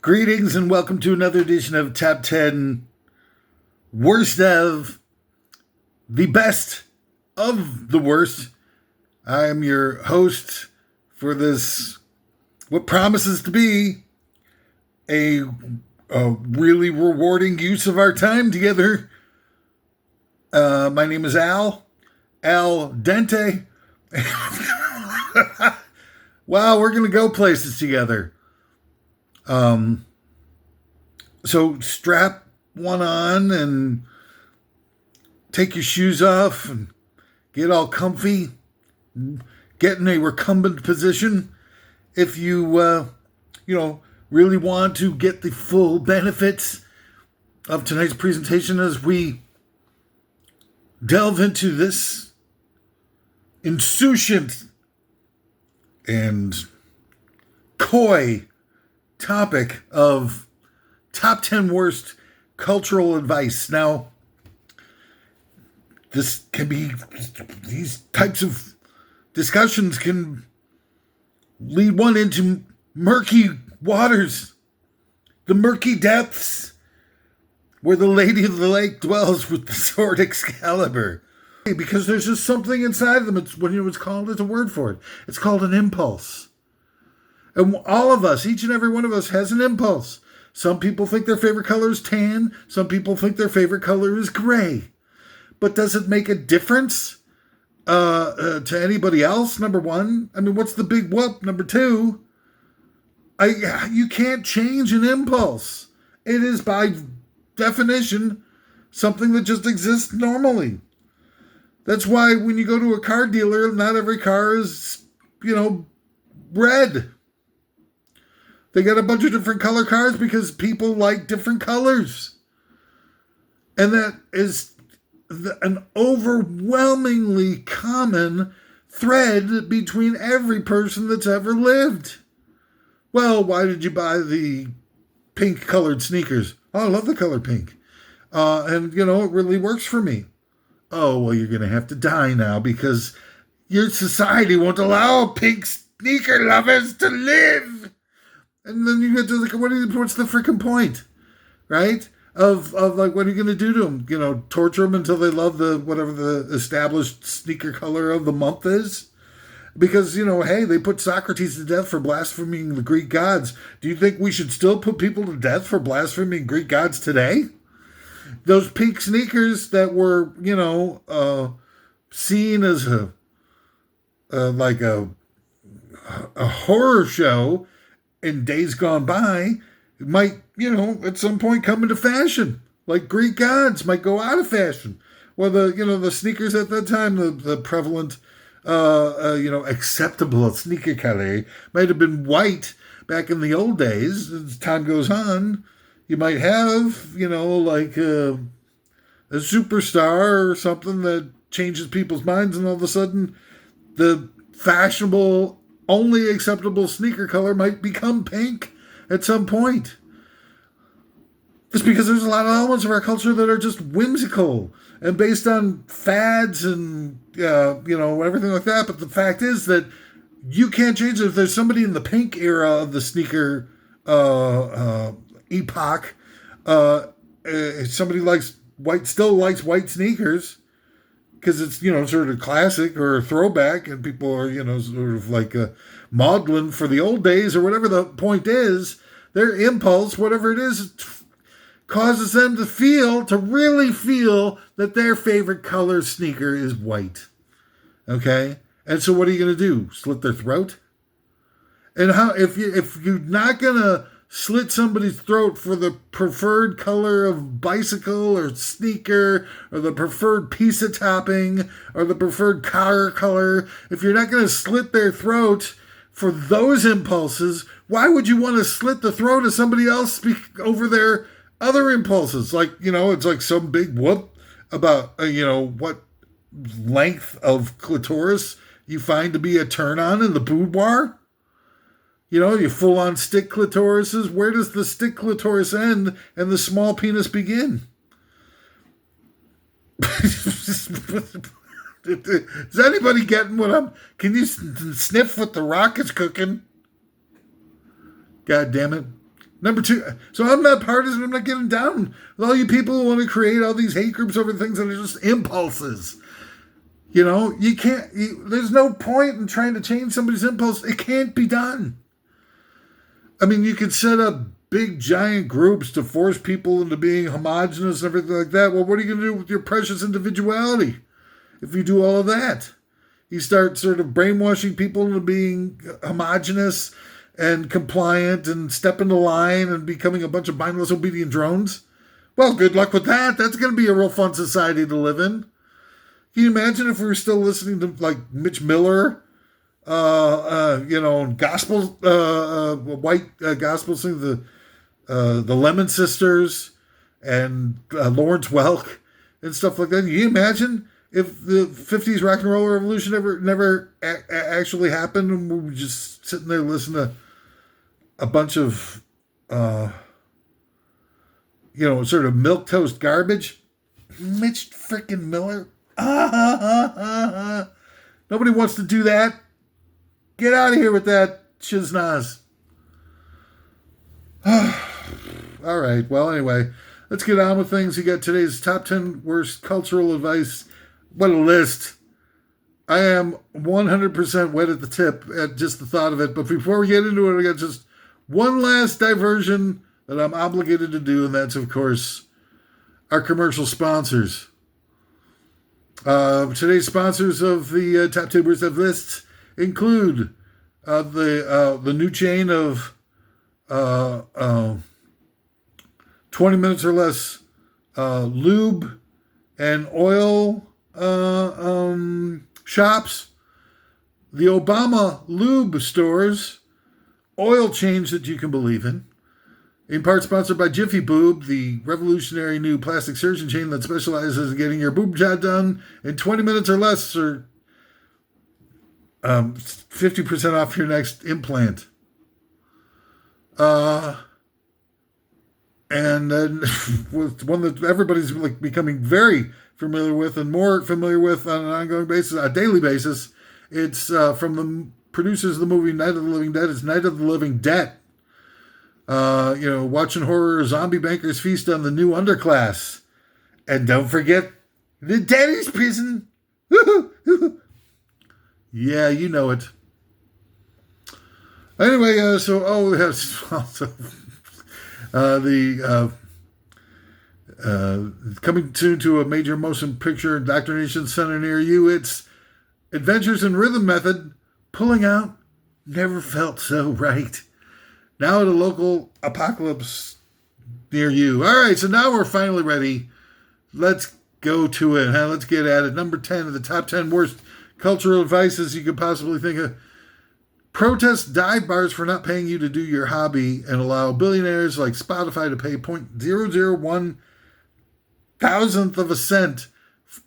Greetings and welcome to another edition of Top 10 Worst of the Best of the Worst. I am your host for this, what promises to be a really rewarding use of our time together. My name is Al Dente. Wow, we're going to go places together. So strap one on and take your shoes off and get all comfy. Get in a recumbent position if you, really want to get the full benefits of tonight's presentation as we delve into this insouciant and coy topic of top 10 worst cultural advice. Now, this can be, these types of discussions can lead one into murky waters, the murky depths where the Lady of the Lake dwells with the sword Excalibur. Because there's just something inside them. It's called, there's a word for it. It's called an impulse. And all of us, each and every one of us has an impulse. Some people think their favorite color is tan. Some people think their favorite color is gray. But does it make a difference to anybody else? Number one. I mean, what's the big whoop? Number two, you can't change an impulse. It is by definition something that just exists normally. That's why when you go to a car dealer, not every car is, red. They got a bunch of different color cars because people like different colors. And that is an overwhelmingly common thread between every person that's ever lived. Well, why did you buy the pink colored sneakers? Oh, I love the color pink. And it really works for me. Oh, well, you're going to have to die now because your society won't allow pink sneaker lovers to live. And then you get to what's the freaking point, right? Of like, what are you going to do to them? Torture them until they love whatever the established sneaker color of the month is? Because, hey, they put Socrates to death for blaspheming the Greek gods. Do you think we should still put people to death for blaspheming Greek gods today? Those pink sneakers that were, seen as a horror show in days gone by, might, at some point come into fashion. Like Greek gods might go out of fashion. Well, the sneakers at that time, the prevalent, acceptable sneaker color might have been white back in the old days. As time goes on, you might have, a superstar or something that changes people's minds, and all of a sudden, the fashionable, only acceptable sneaker color might become pink at some point. Just because there's a lot of elements of our culture that are just whimsical and based on fads and, everything like that. But the fact is that you can't change it. If there's somebody in the pink era of the sneaker epoch, somebody still likes white sneakers, because it's, sort of classic or a throwback, and people are, sort of like maudlin for the old days or whatever the point is. Their impulse, whatever it is, causes them to really feel that their favorite color sneaker is white. Okay? And so what are you going to do? Slit their throat? And how, if you're not going to slit somebody's throat for the preferred color of bicycle or sneaker or the preferred pizza topping or the preferred car color, if you're not going to slit their throat for those impulses, why would you want to slit the throat of somebody else over their other impulses? Like, it's like some big whoop about, what length of clitoris you find to be a turn on in the boudoir. You full-on stick clitorises. Where does the stick clitoris end and the small penis begin? Is anybody getting what I'm... Can you sniff what the rock is cooking? God damn it. Number two, so I'm not partisan. I'm not getting down with all you people who want to create all these hate groups over things that are just impulses. You can't, there's no point in trying to change somebody's impulse. It can't be done. I mean, you could set up big, giant groups to force people into being homogenous and everything like that. Well, what are you going to do with your precious individuality if you do all of that? You start sort of brainwashing people into being homogenous and compliant and stepping the line and becoming a bunch of mindless, obedient drones. Well, good luck with that. That's going to be a real fun society to live in. Can you imagine if we were still listening to like Mitch Miller, gospel, white gospel singers, the Lemon Sisters and Lawrence Welk and stuff like that? Can you imagine if the 50s rock and roll revolution never actually happened and we were just sitting there listening to a bunch of, sort of milquetoast garbage? Mitch frickin' Miller. Nobody wants to do that. Get out of here with that shiznaz. All right. Well, anyway, let's get on with things. You got today's top 10 worst cultural advice. What a list. I am 100% wet at the tip at just the thought of it. But before we get into it, I got just one last diversion that I'm obligated to do, and that's, of course, our commercial sponsors. Today's sponsors of the top 10 worst of lists include the new chain of 20 minutes or less lube and oil shops, the Obama lube stores, oil change that you can believe in part sponsored by Jiffy Boob, the revolutionary new plastic surgeon chain that specializes in getting your boob job done in 20 minutes or less, or 50% off your next implant. And then with one that everybody's like becoming very familiar with and more familiar with on an ongoing basis, a daily basis. It's from the producers of the movie Night of the Living Dead. It's Night of the Living Dead. Watching horror zombie bankers feast on the new underclass. And don't forget the Denny's prison. Yeah, you know it. Anyway, yes, also coming soon to a major motion picture indoctrination center near you. It's Adventures in Rhythm Method, pulling out Never Felt So Right. Now at a local apocalypse near you. All right, so now we're finally ready. Let's go to it. Huh? Let's get at it. Number 10 of the top 10 worst cultural advices you could possibly think of. Protest dive bars for not paying you to do your hobby and allow billionaires like Spotify to pay 0.001 thousandth of a cent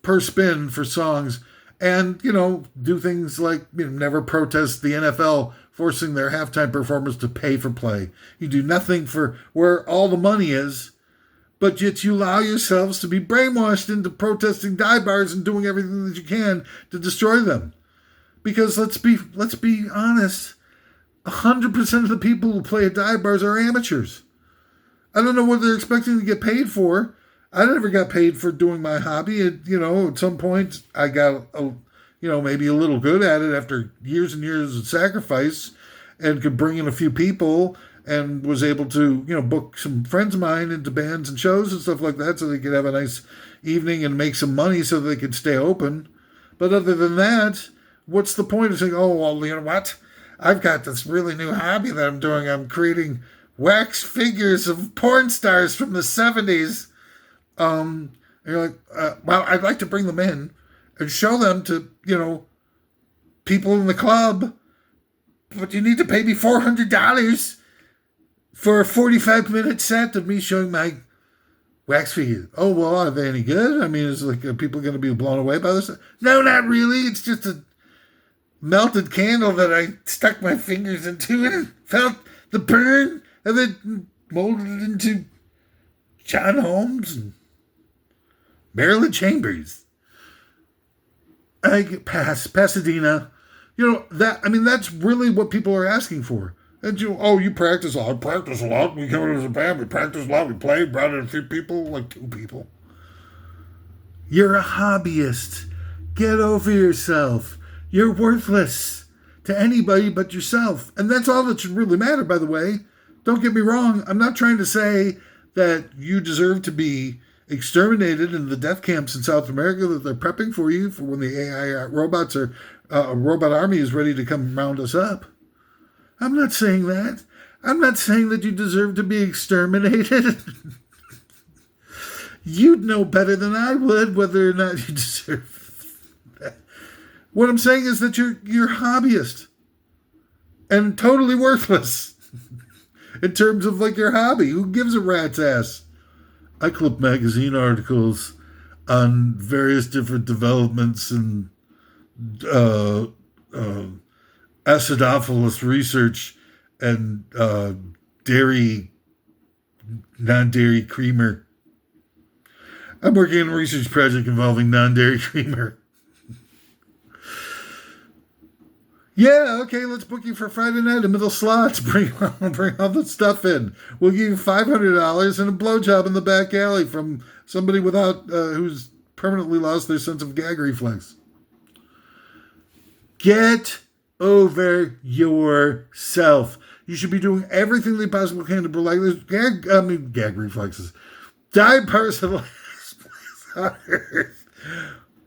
per spin for songs. And, do things like never protest the NFL forcing their halftime performers to pay for play. You do nothing for where all the money is, but yet you allow yourselves to be brainwashed into protesting dive bars and doing everything that you can to destroy them. Because let's be honest, 100% of the people who play at dive bars are amateurs. I don't know what they're expecting to get paid for. I never got paid for doing my hobby. At some point I got, maybe a little good at it after years and years of sacrifice and could bring in a few people and was able to, book some friends of mine into bands and shows and stuff like that so they could have a nice evening and make some money so they could stay open. But other than that, what's the point of saying, oh, well, you know what? I've got this really new hobby that I'm doing. I'm creating wax figures of porn stars from the 70s. And you're like, well, I'd like to bring them in and show them to, people in the club. But you need to pay me $400 for a 45-minute set of me showing my wax figures. Oh, well, are they any good? I mean, are people going to be blown away by this? No, not really. It's just a melted candle that I stuck my fingers into and felt the burn and then molded it into John Holmes and Marilyn Chambers. I pasadena. That's really what people are asking for. And you practice a lot. I practice a lot. We came as a band. We practiced a lot. We played, brought in a few people, like 2 people. You're a hobbyist. Get over yourself. You're worthless to anybody but yourself. And that's all that should really matter, by the way. Don't get me wrong. I'm not trying to say that you deserve to be exterminated in the death camps in South America that they're prepping for you for when the AI robots are, a robot army is ready to come round us up. I'm not saying that. I'm not saying that you deserve to be exterminated. You'd know better than I would whether or not you deserve that. What I'm saying is that you're hobbyist and totally worthless in terms of like your hobby. Who gives a rat's ass? I clip magazine articles on various different developments and acidophilus research and non-dairy creamer. I'm working on a research project involving non-dairy creamer. Yeah, okay, let's book you for Friday night in middle slots. Bring all the stuff in. We'll give you $500 and a blowjob in the back alley from somebody who's permanently lost their sense of gag reflex. Get over yourself. You should be doing everything they possibly can to prolong this gag reflexes. Die person on earth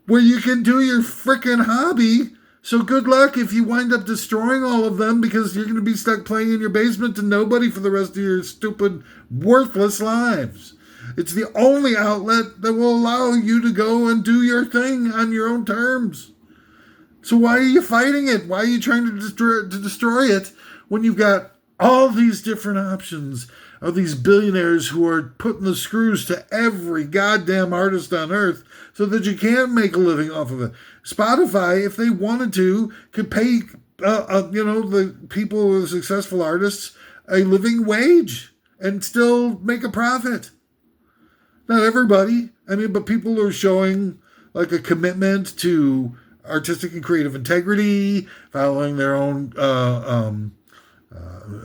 where you can do your freaking hobby. So good luck if you wind up destroying all of them because you're going to be stuck playing in your basement to nobody for the rest of your stupid, worthless lives. It's the only outlet that will allow you to go and do your thing on your own terms. So why are you fighting it? Why are you trying to destroy it when you've got all these different options of these billionaires who are putting the screws to every goddamn artist on earth so that you can make a living off of it? Spotify, if they wanted to, could pay the people, the successful artists, a living wage and still make a profit. Not everybody. But people who are showing like a commitment to artistic and creative integrity, following their own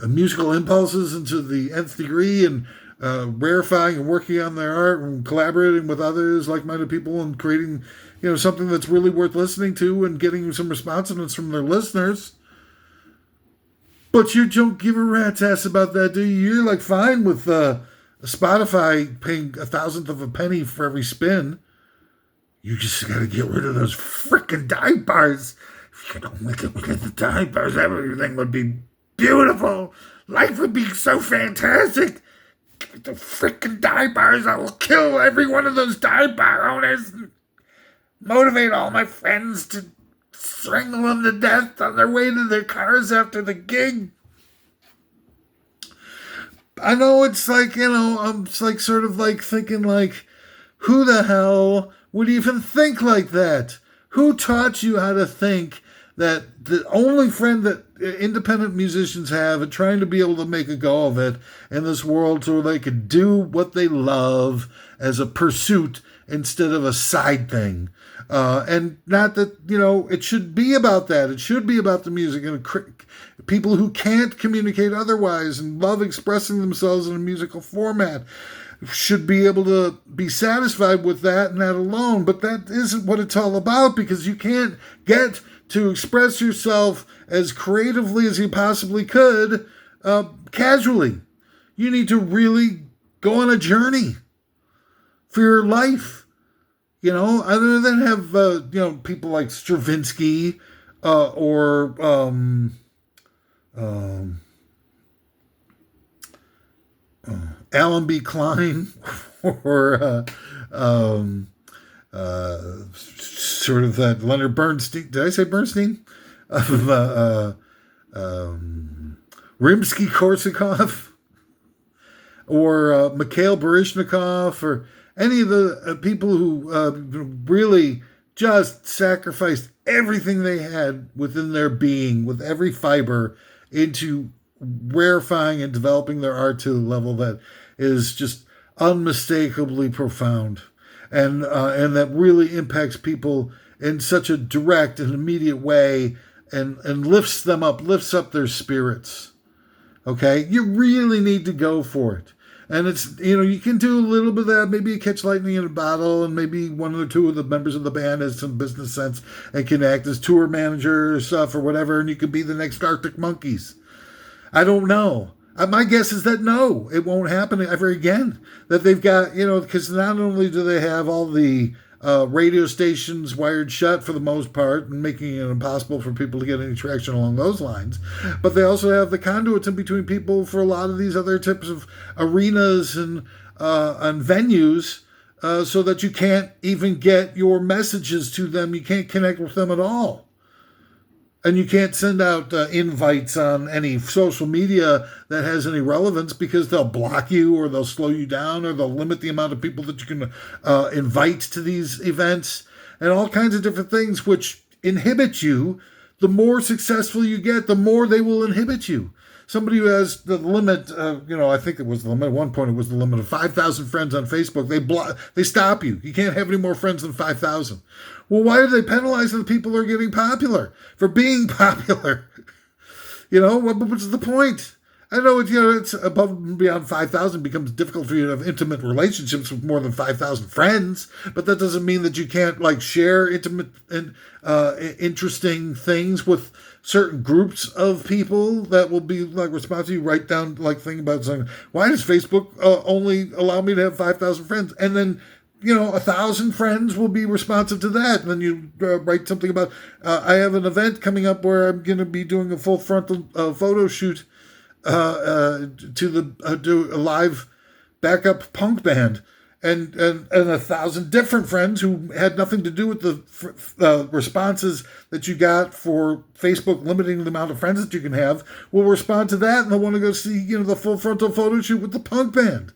musical impulses into the nth degree, and rarefying and working on their art and collaborating with others, like-minded people, and creating, something that's really worth listening to and getting some responsiveness from their listeners. But you don't give a rat's ass about that, do you? You're like fine with Spotify paying 1,000th of a penny for every spin. You just got to get rid of those freaking dive bars. If you don't get rid of the dive bars, everything would be beautiful. Life would be so fantastic. The freaking dive bars, I will kill every one of those dive bar owners and motivate all my friends to strangle them to death on their way to their cars after the gig. I know it's like, I'm like sort of like thinking like, who the hell would even think like that? Who taught you how to think that the only friend that independent musicians have at trying to be able to make a go of it in this world so they could do what they love as a pursuit instead of a side thing? And not that, it should be about that. It should be about the music and people who can't communicate otherwise and love expressing themselves in a musical format should be able to be satisfied with that and that alone. But that isn't what it's all about, because you can't get to express yourself as creatively as you possibly could casually. You need to really go on a journey for your life. Other than have, people like Stravinsky or Alan B. Klein or sort of that Leonard Bernstein. Did I say Bernstein? Rimsky-Korsakov or Mikhail Baryshnikov, or any of the people who really just sacrificed everything they had within their being, with every fiber, into rarefying and developing their art to a level that is just unmistakably profound, and that really impacts people in such a direct and immediate way, and lifts them up, lifts up their spirits. Okay, you really need to go for it. And it's, you can do a little bit of that, maybe catch lightning in a bottle, and maybe one or two of the members of the band has some business sense and can act as tour manager or stuff or whatever, and you could be the next Arctic Monkeys. I don't know. My guess is that no, it won't happen ever again. That they've got, because not only do they have all the radio stations wired shut for the most part and making it impossible for people to get any traction along those lines, but they also have the conduits in between people for a lot of these other types of arenas and venues, so that you can't even get your messages to them. You can't connect with them at all. And you can't send out invites on any social media that has any relevance, because they'll block you or they'll slow you down or they'll limit the amount of people that you can invite to these events and all kinds of different things which inhibit you. The more successful you get, the more they will inhibit you. Somebody who has the limit, I think it was the limit. At one point, it was the limit of 5,000 friends on Facebook. They stop you. You can't have any more friends than 5,000. Well, why do they penalize the people who are getting popular for being popular? What's the point? I know it's above and beyond 5,000 becomes difficult for you to have intimate relationships with more than 5,000 friends, but that doesn't mean that you can't share intimate and interesting things with certain groups of people that will be responsive to you. Write down thing about saying, why does Facebook only allow me to have 5,000 friends? And then 1,000 friends will be responsive to that. And then you write something about, I have an event coming up where I'm going to be doing a full frontal photo shoot to a live backup punk band, and 1,000 different friends who had nothing to do with the responses that you got for Facebook limiting the amount of friends that you can have will respond to that, and they'll want to go see the full frontal photo shoot with the punk band.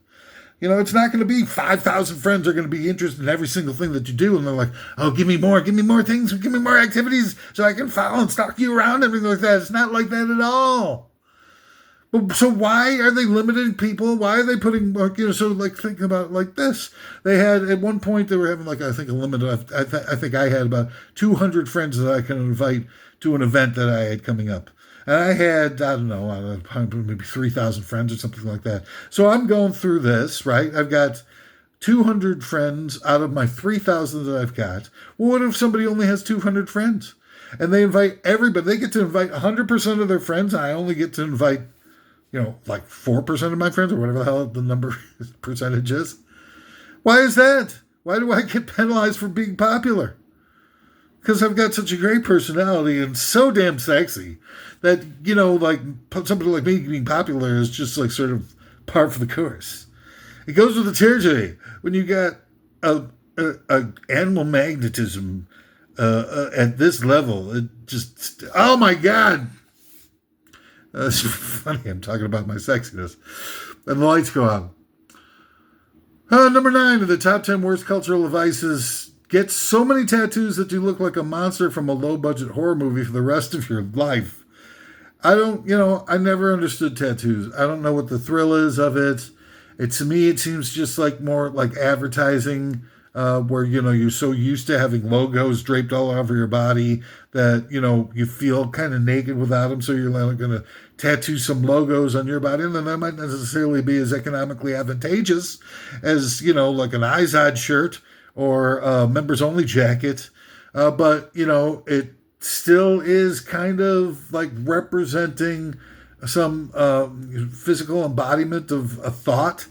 It's not going to be 5,000 friends are going to be interested in every single thing that you do. And they're like, oh, give me more things, give me more activities so I can follow and stalk you around, everything like that. It's not like that at all. But so why are they limiting people? Why are they putting, thinking about it like this? They had, at one point, they were having I think a limit of, I think I had about 200 friends that I can invite to an event that I had coming up. And I had, I don't know, maybe 3,000 friends or something like that. So I'm going through this, right? I've got 200 friends out of my 3,000 that I've got. Well, what if somebody only has 200 friends? And they invite everybody. They get to invite 100% of their friends, and I only get to invite, 4% of my friends, or whatever the hell the number percentage is. Why is that? Why do I get penalized for being popular? Because I've got such a great personality and so damn sexy that, somebody like me being popular is just sort of par for the course. It goes with the territory. When you got a animal magnetism at this level, it just, oh my God. It's funny, I'm talking about my sexiness. And the lights go out. Number 9 of the top 10 worst cultural vices. Get so many tattoos that you look like a monster from a low-budget horror movie for the rest of your life. I never understood tattoos. I don't know what the thrill is of it. To me, it seems just more like advertising, where, you're so used to having logos draped all over your body that, you feel kind of naked without them. So you're going to tattoo some logos on your body. And then that might not necessarily be as economically advantageous as, like an Izod shirt or a members only jacket. But, it still is kind of representing some physical embodiment of a thought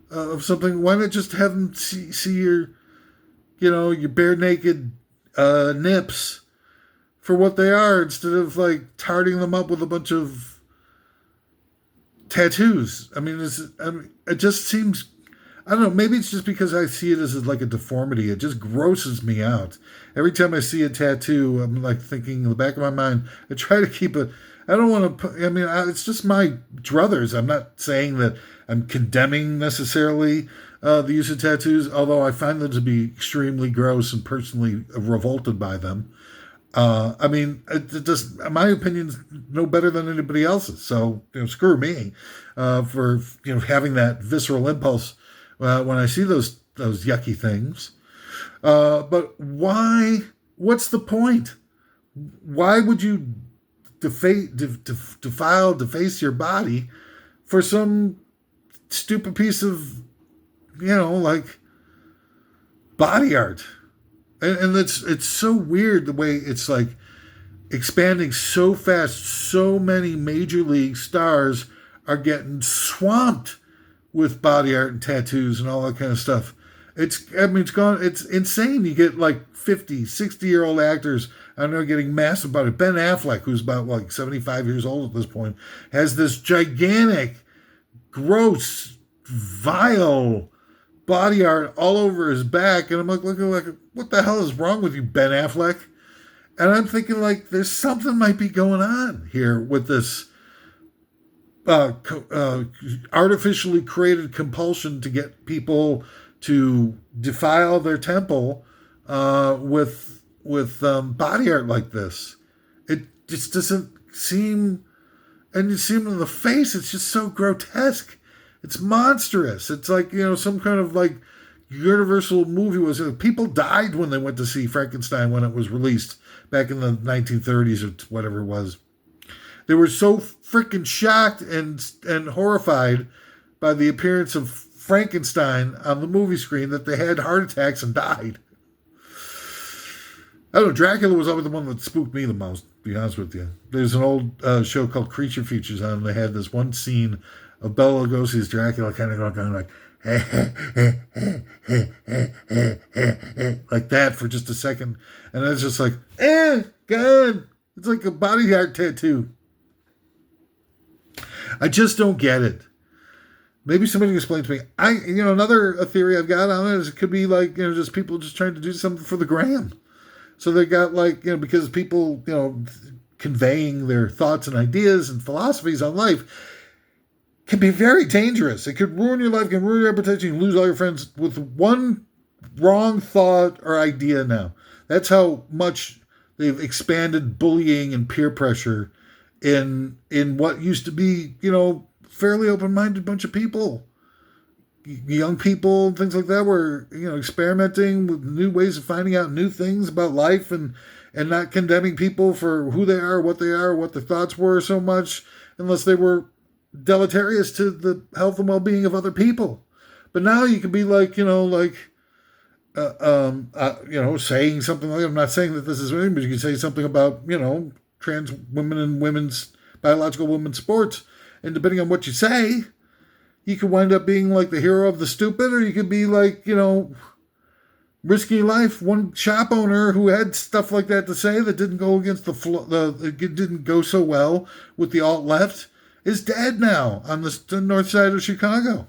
of something. Why not just have them see your, your bare naked nips for what they are, instead of tarting them up with a bunch of tattoos? It just seems, I don't know, maybe it's just because I see it as a deformity. It just grosses me out. Every time I see a tattoo, I'm thinking in the back of my mind, I try to keep it, I don't want to, it's just my druthers. I'm not saying that I'm condemning necessarily the use of tattoos, although I find them to be extremely gross and personally revolted by them. It just, my opinion's no better than anybody else's. So, screw me for having that visceral impulse when I see those yucky things. But why? What's the point? Why would you deface your body for some stupid piece of, like body art. And it's so weird the way it's like expanding so fast. So many major league stars are getting swamped with body art and tattoos and all that kind of stuff. It's insane. You get like 50, 60-year-old actors, I know, getting massive body. Ben Affleck, who's about like 75 years old at this point, has this gigantic, gross, vile body art all over his back. And I'm like, looking like, what the hell is wrong with you, Ben Affleck? And I'm thinking, like, there's something might be going on here with this artificially created compulsion to get people to defile their temple with body art like this. It just doesn't seem, and you see them in the face, it's just so grotesque. It's monstrous. It's like, some kind of like universal movie was. People died when they went to see Frankenstein when it was released back in the 1930s or whatever it was. They were so freaking shocked and horrified by the appearance of Frankenstein on the movie screen that they had heart attacks and died. I don't know, Dracula was always the one that spooked me the most, to be honest with you. There's an old show called Creature Features on, and they had this one scene of Bela Lugosi's Dracula kind of going like, like that for just a second. And it's just like, God, it's like a body art tattoo. I just don't get it. Maybe somebody can explain to me. Another theory I've got on it is it could be like, just people just trying to do something for the gram. So they got like, because people, conveying their thoughts and ideas and philosophies on life can be very dangerous. It could ruin your life, can ruin your reputation, you can lose all your friends with one wrong thought or idea now. That's how much they've expanded bullying and peer pressure in what used to be, fairly open-minded bunch of people. Young people, things like that, were, experimenting with new ways of finding out new things about life and not condemning people for who they are, what their thoughts were so much, unless they were deleterious to the health and well-being of other people. But now you can be like, saying something like, I'm not saying that this is anything, but you can say something about, trans women and biological women's sports. And depending on what you say, you could wind up being like the hero of the stupid, or you could be like, risking life. One shop owner who had stuff like that to say that didn't go against it didn't go so well with the alt-left is dead now on the north side of Chicago.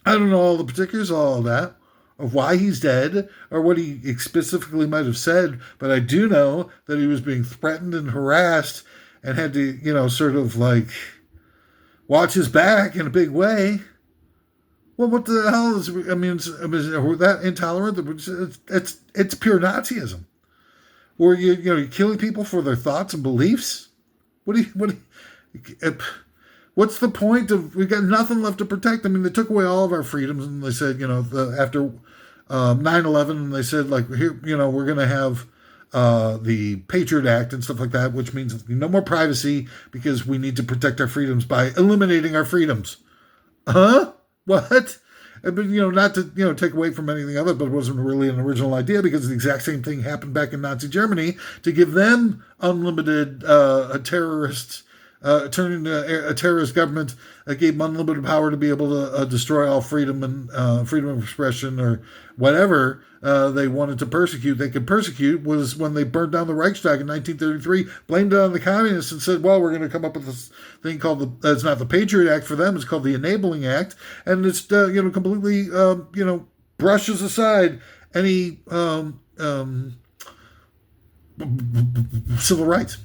I don't know all the particulars of all of that, of why he's dead, or what he specifically might have said, but I do know that he was being threatened and harassed and had to, sort of like watch his back in a big way. Well, what the hell is, we're that intolerant? It's pure Nazism. Where you're killing people for their thoughts and beliefs? What's the point of, we've got nothing left to protect? I mean, they took away all of our freedoms, and they said, after 9/11, and they said, like, here, we're going to have the Patriot Act and stuff like that, which means no more privacy because we need to protect our freedoms by eliminating our freedoms. Huh? What? But, not to, take away from anything other, but it wasn't really an original idea because the exact same thing happened back in Nazi Germany to give them unlimited terrorists, turning a terrorist government that gave them unlimited power to be able to destroy all freedom and freedom of expression or whatever they wanted to persecute. They could persecute was when they burned down the Reichstag in 1933, blamed it on the communists and said, well, we're going to come up with this thing called it's not the Patriot Act for them, it's called the Enabling Act. And it's, completely, brushes aside any civil rights.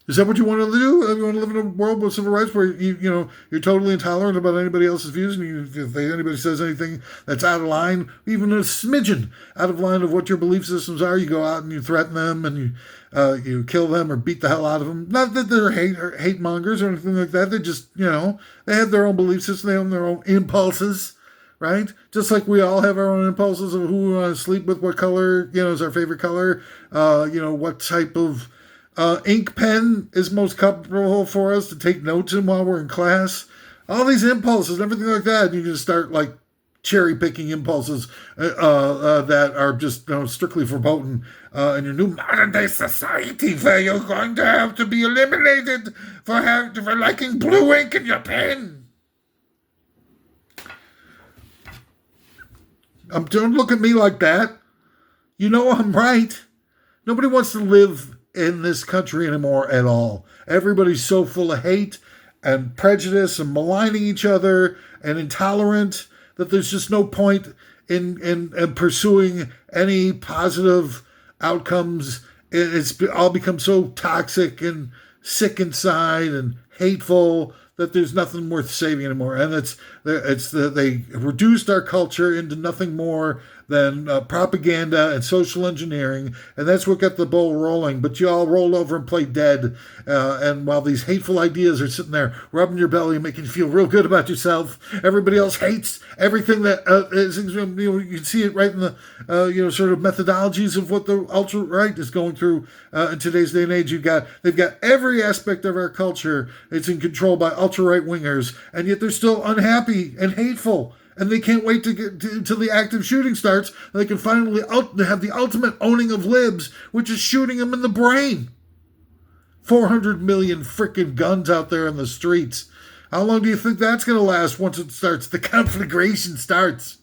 Is that what you want to do? You want to live in a world with civil rights where you're totally intolerant about anybody else's views, and if anybody says anything that's out of line, even a smidgen out of line of what your belief systems are, you go out and you threaten them and you kill them or beat the hell out of them. Not that they're hate mongers or anything like that. They just they have their own belief system. They have their own impulses, right? Just like we all have our own impulses of who we want to sleep with, what color is our favorite color, what type of Ink pen is most comfortable for us to take notes in while we're in class. All these impulses, everything like that, you can start like cherry picking impulses that are just strictly verboten in your new modern day society, where you're going to have to be eliminated for liking blue ink in your pen. Don't look at me like that. You know I'm right. Nobody wants to live in this country anymore at all. Everybody's so full of hate and prejudice and maligning each other and intolerant that there's just no point in pursuing any positive outcomes. It's all become so toxic and sick inside and hateful that there's nothing worth saving anymore. And they reduced our culture into nothing more than propaganda and social engineering, and that's what got the ball rolling. But you all rolled over and played dead, and while these hateful ideas are sitting there rubbing your belly and making you feel real good about yourself, everybody else hates everything that is. You can see it right in the sort of methodologies of what the ultra right is going through in today's day and age. They've got every aspect of our culture. It's in control by ultra right wingers, and yet they're still unhappy and hateful. And they can't wait to get till the active shooting starts. They can finally have the ultimate owning of libs, which is shooting them in the brain. 400 million freaking guns out there in the streets. How long do you think that's going to last once it starts? The conflagration starts.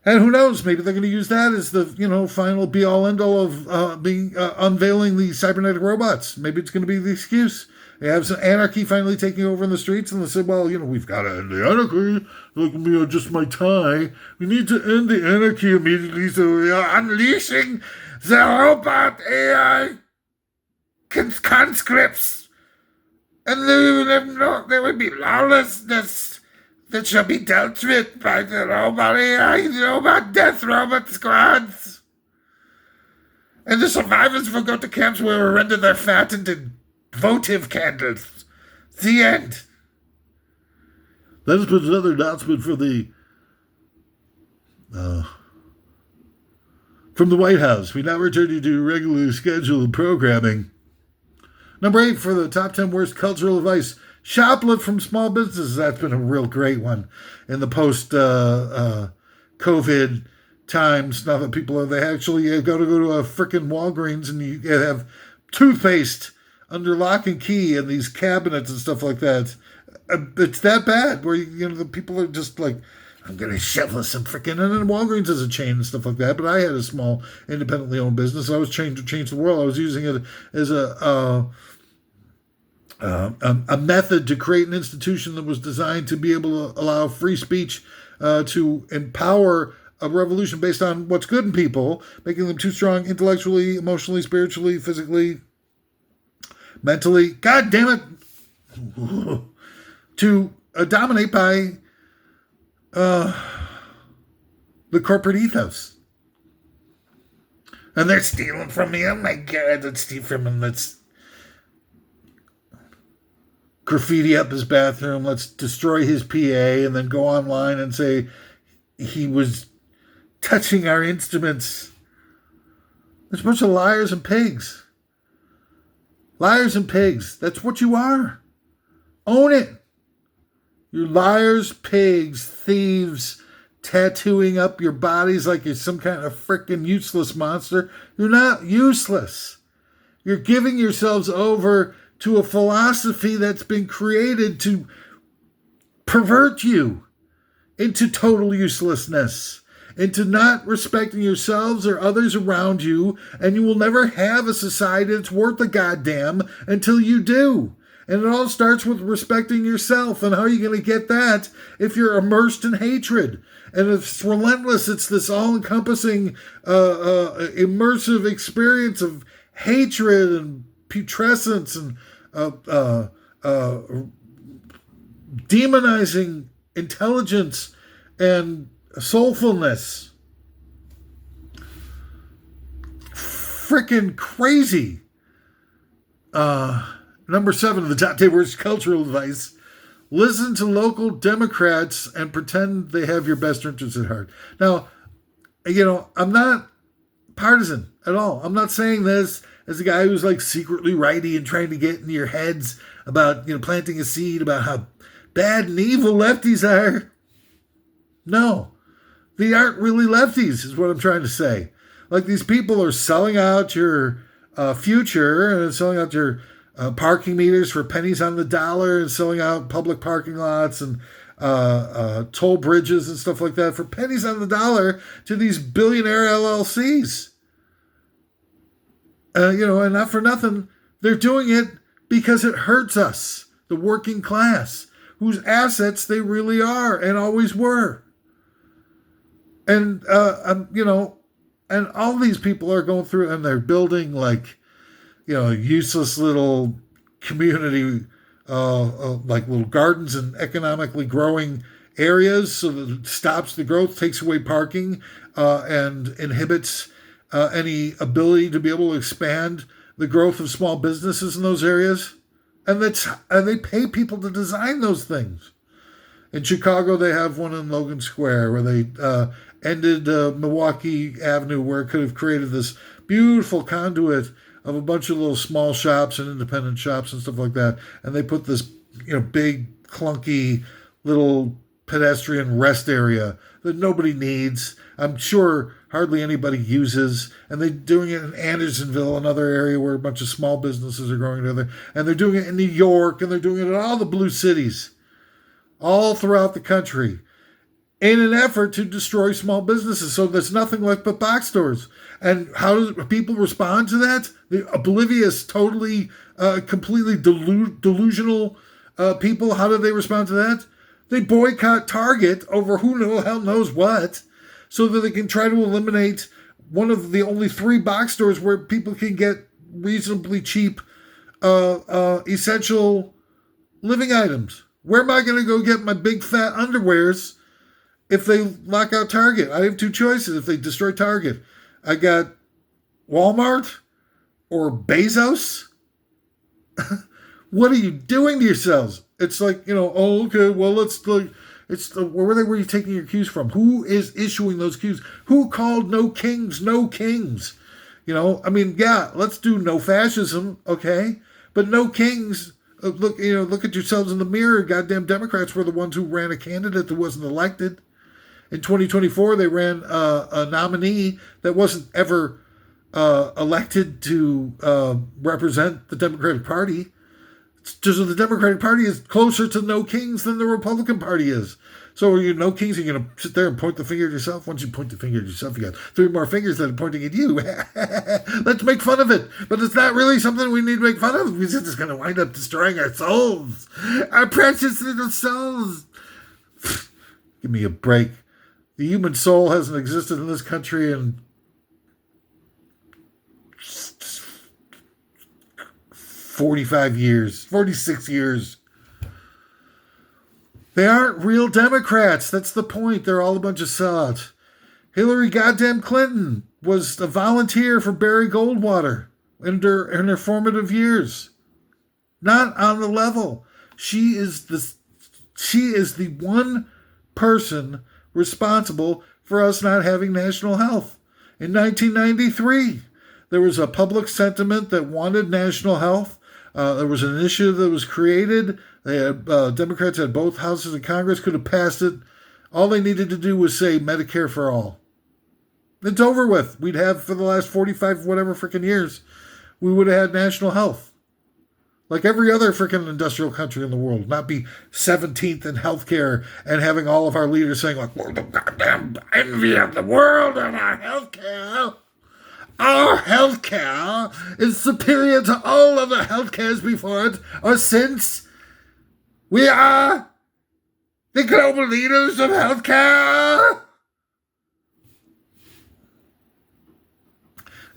And who knows? Maybe they're going to use that as the final be-all, end-all of unveiling the cybernetic robots. Maybe it's going to be the excuse. They have some anarchy finally taking over in the streets, and they said, well, we've got to end the anarchy. Let me adjust my tie. We need to end the anarchy immediately, so we are unleashing the robot AI conscripts. And there will be lawlessness that shall be dealt with by the robot AI, the robot death robot squads. And the survivors will go to camps where we render their fat into votive candles. The end. That has been another announcement from the White House. We now return you to regularly scheduled programming. Number 8 for the top 10 worst cultural advice. Shoplift from small businesses. That's been a real great one in the post-COVID times. Now that people they actually go to a freaking Walgreens and you have toothpaste under lock and key in these cabinets and stuff like that. It's that bad where the people are just like, I'm going to shovel some freaking. And then Walgreens is a chain and stuff like that. But I had a small independently owned business. I was trying to change the world. I was using it as a method to create an institution that was designed to be able to allow free speech to empower a revolution based on what's good in people, making them too strong intellectually, emotionally, spiritually, physically, mentally, God damn it, to dominate by the corporate ethos. And they're stealing from me. Oh my God, let's steal from him. Let's graffiti up his bathroom. Let's destroy his PA and then go online and say he was touching our instruments. There's a bunch of liars and pigs. Liars and pigs. That's what you are. Own it. You're liars, pigs, thieves, tattooing up your bodies like you're some kind of freaking useless monster. You're not useless. You're giving yourselves over to a philosophy that's been created to pervert you into total uselessness, into not respecting yourselves or others around you, and you will never have a society that's worth a goddamn until you do. And it all starts with respecting yourself. And how are you going to get that if you're immersed in hatred? And if it's relentless, it's this all-encompassing, immersive experience of hatred and putrescence and demonizing intelligence and soulfulness. Freaking crazy. Number 7 of the top 10 worst cultural advice. Listen to local Democrats and pretend they have your best interests at heart. Now, I'm not partisan at all. I'm not saying this as a guy who's like secretly righty and trying to get in your heads about, planting a seed about how bad and evil lefties are. No, they aren't really lefties, is what I'm trying to say. Like, these people are selling out your future and selling out your parking meters for pennies on the dollar and selling out public parking lots and toll bridges and stuff like that for pennies on the dollar to these billionaire LLCs. And not for nothing, they're doing it because it hurts us, the working class, whose assets they really are and always were. And, and all these people are going through and they're building useless little community, like little gardens in economically growing areas so that it stops the growth, takes away parking, and inhibits any ability to be able to expand the growth of small businesses in those areas. And they pay people to design those things. In Chicago, they have one in Logan Square where they ended Milwaukee Avenue, where it could have created this beautiful conduit of a bunch of little small shops and independent shops and stuff like that. And they put this, big, clunky little pedestrian rest area that nobody needs. I'm sure hardly anybody uses. And they're doing it in Andersonville, another area where a bunch of small businesses are growing together. And they're doing it in New York, and they're doing it in all the blue cities, all throughout the country, in an effort to destroy small businesses. So there's nothing left but box stores. And how do people respond to that? The oblivious, totally, completely delusional people, how do they respond to that? They boycott Target over who the hell knows what, so that they can try to eliminate one of the only 3 box stores where people can get reasonably cheap essential living items. Where am I going to go get my big fat underwears if they lock out Target? I have 2 choices if they destroy Target. I got Walmart or Bezos. What are you doing to yourselves? It's like, okay, well, where are you taking your cues from? Who is issuing those cues? Who called no kings, no kings? Let's do no fascism, okay? But no kings. Look at yourselves in the mirror. Goddamn Democrats were the ones who ran a candidate that wasn't elected. In 2024, they ran a nominee that wasn't ever elected to represent the Democratic Party. So the Democratic Party is closer to no kings than the Republican Party is. So are you no kings? Are you going to sit there and point the finger at yourself? Once you point the finger at yourself, you got 3 more fingers that are pointing at you. Let's make fun of it. But it's not really something we need to make fun of. We're just going to wind up destroying our souls. Our precious little souls. Give me a break. The human soul hasn't existed in this country in 45 years, 46 years. They aren't real Democrats. That's the point. They're all a bunch of sellouts. Hillary goddamn Clinton was a volunteer for Barry Goldwater in her formative years. Not on the level. She is the one person responsible for us not having national health. In 1993, there was a public sentiment that wanted national health. There was an initiative that was created. They had, Democrats had both houses of Congress, could have passed it. All they needed to do was say Medicare for all. It's over with. We'd have, for the last 45 whatever freaking years, we would have had national health. Like every other freaking industrial country in the world. Not be 17th in healthcare and having all of our leaders saying, like, we're the goddamn envy of the world in our healthcare. Our healthcare is superior to all other healthcares before it or since. We are the global leaders of healthcare.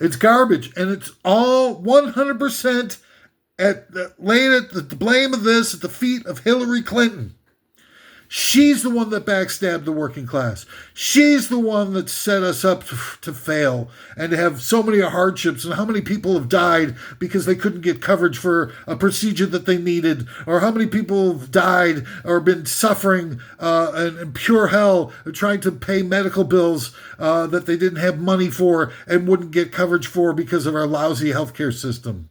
It's garbage, and it's all 100% laying the blame of this at the feet of Hillary Clinton. She's the one that backstabbed the working class. She's the one that set us up to fail and to have so many hardships, and how many people have died because they couldn't get coverage for a procedure that they needed, or how many people have died or been suffering in pure hell trying to pay medical bills that they didn't have money for and wouldn't get coverage for because of our lousy healthcare system.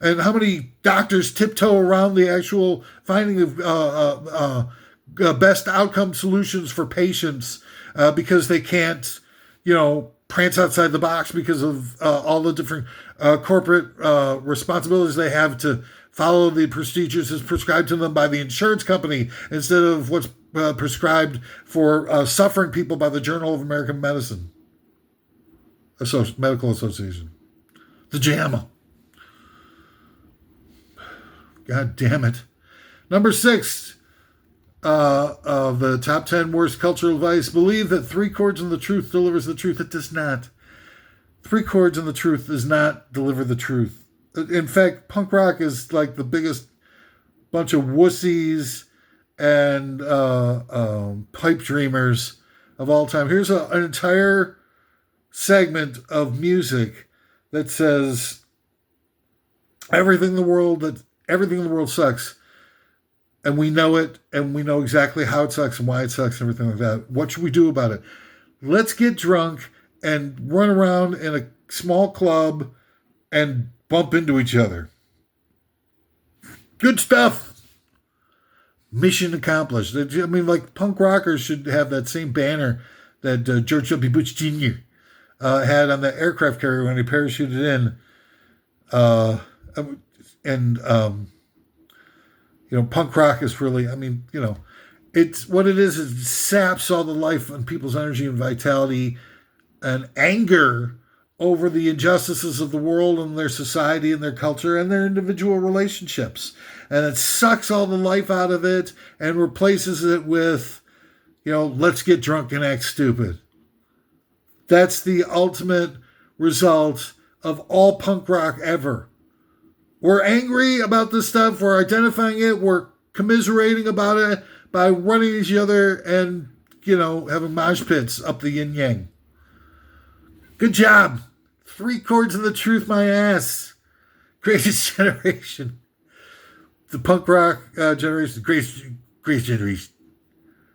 And how many doctors tiptoe around the actual finding of best outcome solutions for patients because they can't, prance outside the box because of all the different corporate responsibilities they have to follow the procedures as prescribed to them by the insurance company instead of what's prescribed for suffering people by the Journal of American Medicine, Medical Association, the JAMA. God damn it. Number 6 of the top 10 worst cultural advice: believe that 3 chords in the truth delivers the truth. It does not. 3 chords in the truth does not deliver the truth. In fact, punk rock is like the biggest bunch of wussies and pipe dreamers of all time. Here's an entire segment of music that says everything in the world sucks, and we know it, and we know exactly how it sucks and why it sucks and everything like that. What should we do about it? Let's get drunk and run around in a small club and bump into each other. Good stuff. Mission accomplished. I mean, like, punk rockers should have that same banner that George W. Bush Jr. Had on the aircraft carrier when he parachuted in. Punk rock is really, it's what it is. It saps all the life and people's energy and vitality and anger over the injustices of the world and their society and their culture and their individual relationships. And it sucks all the life out of it and replaces it with, let's get drunk and act stupid. That's the ultimate result of all punk rock ever. We're angry about this stuff. We're identifying it. We're commiserating about it by running each other and, having mosh pits up the yin yang. Good job. 3 chords in the truth, my ass. Greatest generation. The punk rock generation. Greatest generation.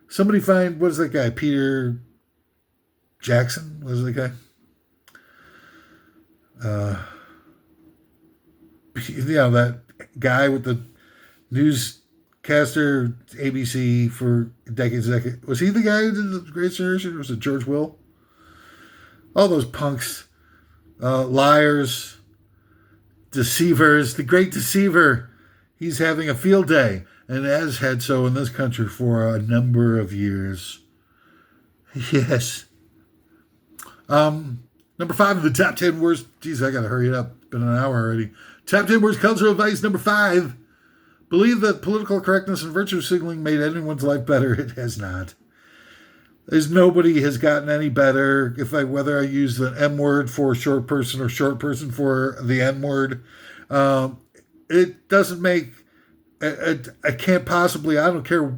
Somebody find, what is that guy? Peter Jackson? What is that guy? That guy with the newscaster ABC for decades. Was he the guy who did the Greatest Generation? Or was it George Will? All those punks, liars, deceivers. The great deceiver, he's having a field day and has had so in this country for a number of years. Yes. Number 5 of the top 10 worst. Geez, I gotta hurry it up. It's been an hour already. Top 10 worst cultural advice. Number 5. Believe that political correctness and virtue signaling made anyone's life better. It has not. Nobody has gotten any better. Whether I use the M word for short person or short person for the N word, it doesn't make. I can't possibly. I don't care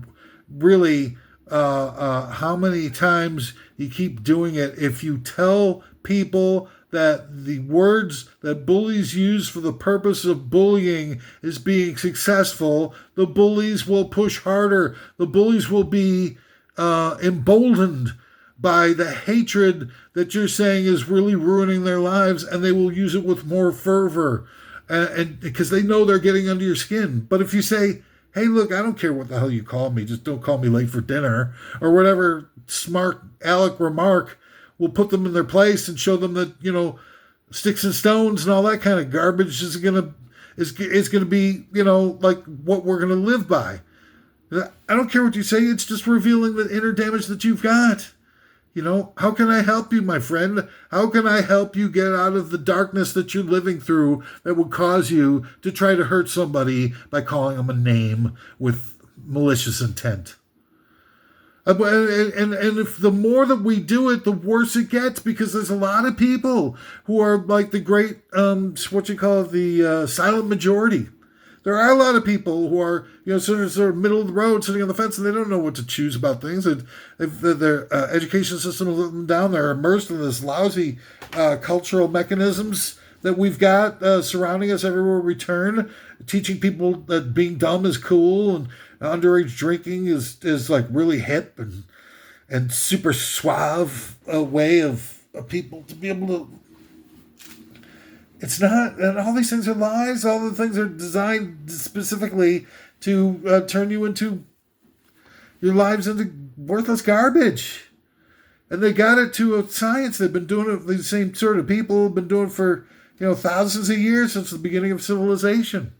really how many times you keep doing it. If you tell people that the words that bullies use for the purpose of bullying is being successful, the bullies will push harder. The bullies will be emboldened by the hatred that you're saying is really ruining their lives, and they will use it with more fervor, and because they know they're getting under your skin. But if you say, hey, look, I don't care what the hell you call me, just don't call me late for dinner, or whatever smart aleck remark will put them in their place and show them that, sticks and stones and all that kind of garbage is gonna be, like what we're gonna live by. I don't care what you say. It's just revealing the inner damage that you've got. How can I help you, my friend? How can I help you get out of the darkness that you're living through that would cause you to try to hurt somebody by calling them a name with malicious intent? And if the more that we do it, the worse it gets, because there's a lot of people who are like the great, the silent majority. there are a lot of people who are, sort of middle of the road, sitting on the fence, and they don't know what to choose about things. And their education system has let them down. They're immersed in this lousy cultural mechanisms that we've got surrounding us everywhere we turn, teaching people that being dumb is cool and underage drinking is like really hip and super suave way of people to be able to. It's not, and all these things are lies. All the things are designed specifically to turn you into your lives into worthless garbage. And they got it to a science. They've been doing it. These same sort of people have been doing it for thousands of years, since the beginning of civilization.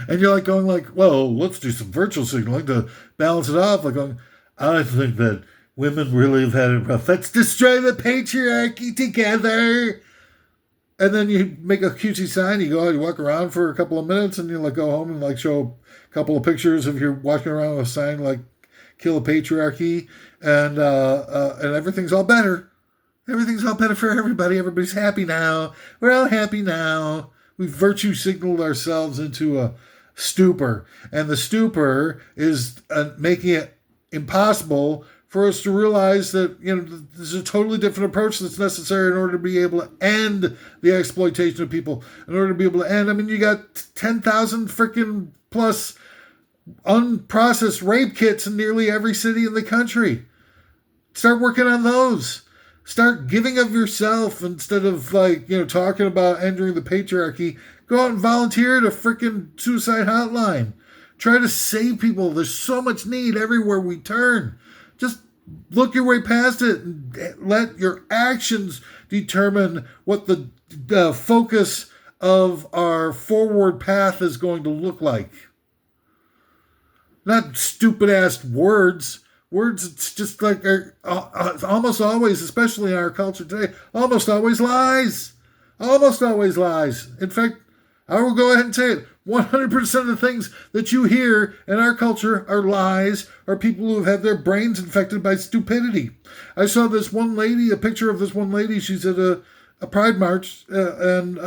And you're like going like, well, let's do some virtual signaling to balance it off. Like going, I think that women really have had it rough. Let's destroy the patriarchy together. And then you make a cutesy sign, you go out, you walk around for a couple of minutes, and you go home and show a couple of pictures of you walking around with a sign like "Kill the Patriarchy," and everything's all better. Everything's all better for everybody. Everybody's happy now. We're all happy now. We've virtue signaled ourselves into a stupor, and the stupor is making it impossible for us to realize that, there's a totally different approach that's necessary in order to be able to end the exploitation of people. In order to be able to end, you got 10,000 freaking plus unprocessed rape kits in nearly every city in the country. Start working on those. Start giving of yourself instead of talking about entering the patriarchy. Go out and volunteer at a freaking suicide hotline. Try to save people. There's so much need everywhere we turn. Just look your way past it and let your actions determine what the focus of our forward path is going to look like. Not stupid-ass words. Words, it's just like almost always, especially in our culture today, almost always lies. Almost always lies. In fact, I will go ahead and say it. 100% of the things that you hear in our culture are lies, or people who have had their brains infected by stupidity. I saw this one lady, a picture of this one lady. She's at a Pride March, and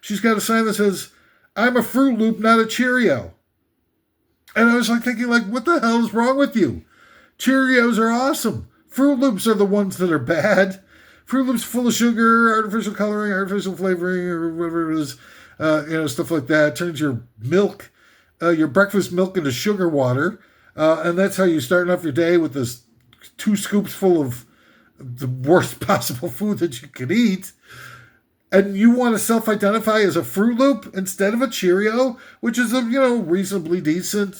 she's got a sign that says, "I'm a Fruit Loop, not a Cheerio." And I was thinking, what the hell is wrong with you? Cheerios are awesome. Fruit Loops are the ones that are bad. Fruit Loops full of sugar, artificial coloring, artificial flavoring, or whatever it is. Stuff like that. Turns your milk, your breakfast milk into sugar water. And that's how you're starting off your day, with this 2 scoops full of the worst possible food that you could eat. And you want to self-identify as a Fruit Loop instead of a Cheerio, which is a, reasonably decent,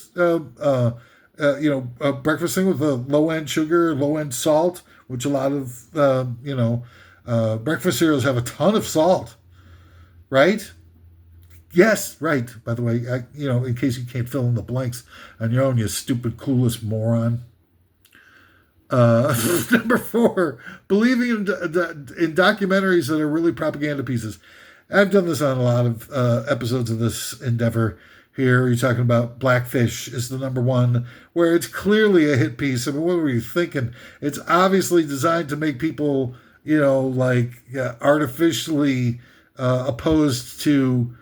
breakfast thing with a low-end sugar, low-end salt, which a lot of, breakfast cereals have a ton of salt, right? Yes, right. By the way, in case you can't fill in the blanks on your own, you stupid, clueless moron. Number 4, believing in documentaries that are really propaganda pieces. I've done this on a lot of episodes of this endeavor here. You're talking about Blackfish is the number 1, where it's clearly a hit piece. What were you thinking? It's obviously designed to make people, artificially opposed to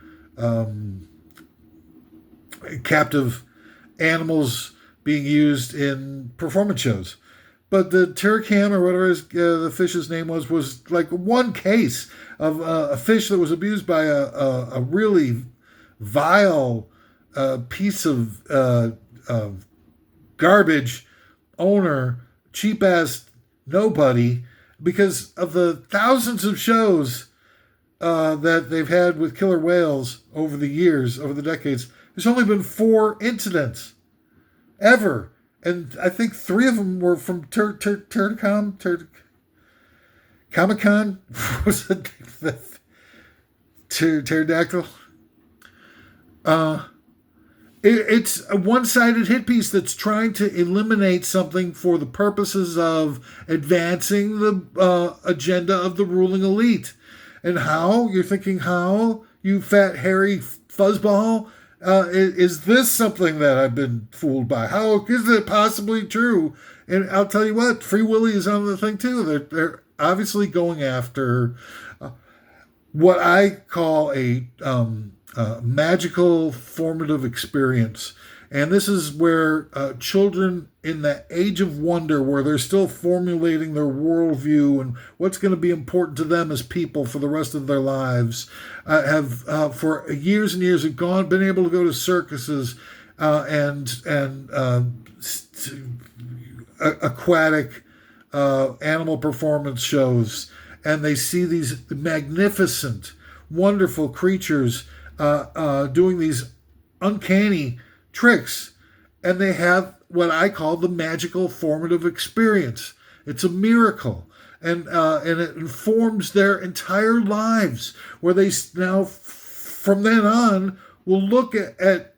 captive animals being used in performance shows. But the turcam, or whatever the fish's name was one case of a fish that was abused by a really vile piece of garbage owner, cheap-ass nobody, because of the thousands of shows that they've had with killer whales over the years, over the decades. There's only been 4 incidents ever. And I think 3 of them were from Comic-Con. Was it the pterodactyl? It's a one-sided hit piece that's trying to eliminate something for the purposes of advancing the agenda of the ruling elite. And how? You're thinking, how? You fat, hairy fuzzball? Is this something that I've been fooled by? How is it possibly true? And I'll tell you what, Free Willy is on the thing too. They're obviously going after what I call a magical formative experience. And this is where children in the age of wonder, where they're still formulating their worldview and what's going to be important to them as people for the rest of their lives, have for years and years been able to go to circuses and aquatic animal performance shows, and they see these magnificent, wonderful creatures doing these uncanny tricks, and they have what I call the magical formative experience. It's a miracle, and it informs their entire lives, where they now from then on will look at